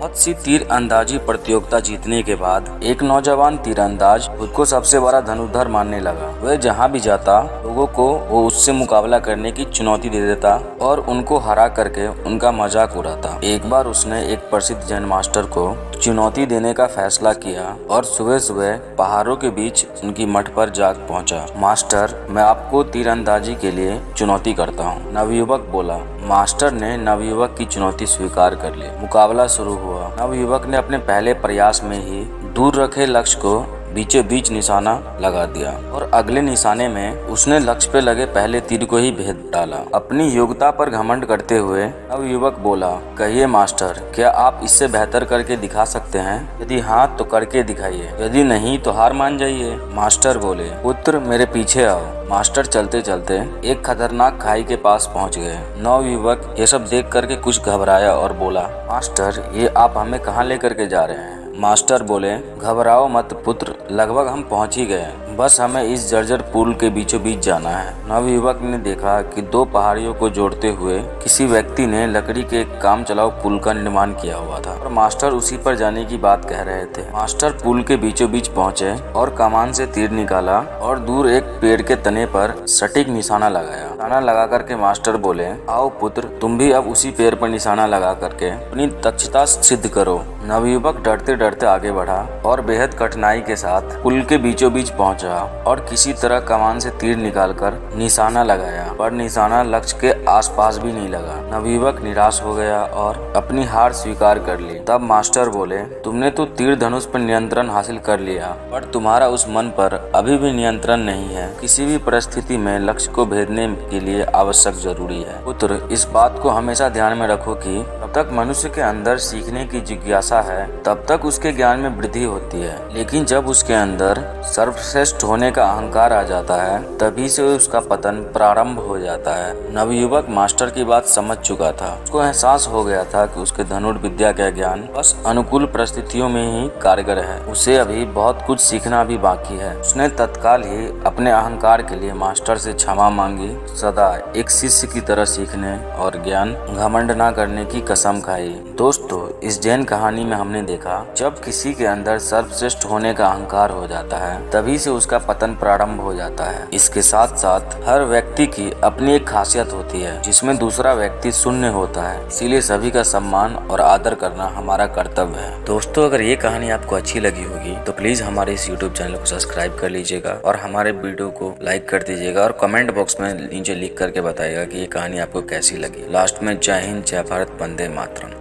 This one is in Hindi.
बहुत सी तीर अंदाजी प्रतियोगिता जीतने के बाद एक नौजवान तीरंदाज खुद को सबसे बड़ा धनुर्धर मानने लगा। वह जहाँ भी जाता लोगों को वो उससे मुकाबला करने की चुनौती दे देता और उनको हरा करके उनका मजाक उड़ाता। एक बार उसने एक प्रसिद्ध जैन मास्टर को चुनौती देने का फैसला किया और सुबह सुबह पहाड़ों के बीच उनकी मठ पर जाग पहुंचा। मास्टर, मैं आपको तीरंदाजी के लिए चुनौती करता हूं। नवयुवक बोला। मास्टर ने नवयुवक की चुनौती स्वीकार कर ली। मुकाबला शुरू हुआ। नवयुवक ने अपने पहले प्रयास में ही दूर रखे लक्ष्य को बीचों बीच निशाना लगा दिया और अगले निशाने में उसने लक्ष्य पे लगे पहले तीर को ही भेद डाला। अपनी योग्यता पर घमंड करते हुए नवयुवक बोला, कहिए मास्टर, क्या आप इससे बेहतर करके दिखा सकते हैं? यदि हाँ तो करके दिखाइए, यदि नहीं तो हार मान जाइए। मास्टर बोले, पुत्र मेरे पीछे आओ। मास्टर चलते चलते एक खतरनाक खाई के पास पहुंच गए। नवयुवक ये सब देख करके कुछ घबराया और बोला, मास्टर, ये आप हमें कहाँ लेकर के जा रहे हैं? मास्टर बोले, घबराओ मत पुत्र, लगभग हम पहुंच ही गए, बस हमें इस जर्जर पुल के बीचों बीच जाना है। नवयुवक ने देखा कि दो पहाड़ियों को जोड़ते हुए किसी व्यक्ति ने लकड़ी के काम चलाऊ पुल का निर्माण किया हुआ था और मास्टर उसी पर जाने की बात कह रहे थे। मास्टर पुल के बीचों बीच पहुंचे और कमान से तीर निकाला और दूर एक पेड़ के तने पर सटीक निशाना लगाया। निशाना लगा करके मास्टर बोले, आओ पुत्र, तुम भी अब उसी पेड़ पर निशाना लगा करके अपनी दक्षता सिद्ध करो। नवयुवक डरते डरते आगे बढ़ा और बेहद कठिनाई के साथ पुल के बीचों बीच पहुंचा और किसी तरह कमान से तीर निकालकर निशाना लगाया, पर निशाना लक्ष्य के आसपास भी नहीं लगा। नवयुवक निराश हो गया और अपनी हार स्वीकार कर ली। तब मास्टर बोले, तुमने तो तीर धनुष पर नियंत्रण हासिल कर लिया, पर तुम्हारा उस मन पर अभी भी नियंत्रण नहीं है। किसी भी परिस्थिति में लक्ष्य को भेदने के लिए आवश्यक जरूरी है। पुत्र, इस बात को हमेशा ध्यान में रखो कि जब तक मनुष्य के अंदर सीखने की जिज्ञासा है तब तक उसके ज्ञान में वृद्धि होती है, लेकिन जब उसके अंदर सर्वश्रेष्ठ होने का अहंकार आ जाता है तभी से उसका पतन प्रारंभ हो जाता है। नवयुवक मास्टर की बात समझ चुका था। उसको एहसास हो गया था कि उसके धनुर्विद्या का ज्ञान बस अनुकूल परिस्थितियों में ही कारगर है। उसे अभी बहुत कुछ सीखना भी बाकी है। उसने तत्काल ही अपने अहंकार के लिए मास्टर से क्षमा मांगी, सदा एक शिष्य की तरह सीखने और ज्ञान घमंड न करने की कसम खाई। दोस्तों, इस जैन कहानी में हमने देखा जब किसी के अंदर सर्वश्रेष्ठ होने का अहंकार हो जाता है तभी से उसका पतन प्रारंभ हो जाता है। इसके साथ साथ हर व्यक्ति की अपनी एक खासियत होती है जिसमें दूसरा व्यक्ति शून्य होता है, इसीलिए सभी का सम्मान और आदर करना हमारा कर्तव्य है। दोस्तों, अगर ये कहानी आपको अच्छी लगी होगी तो प्लीज हमारे इस यूट्यूब चैनल को सब्सक्राइब कर लीजिएगा और हमारे वीडियो को लाइक कर दीजिएगा और कमेंट बॉक्स में नीचे लिख करके बताइएगा कि ये कहानी आपको कैसी लगी। लास्ट में जय हिंद, जय भारत, वंदे मातरम।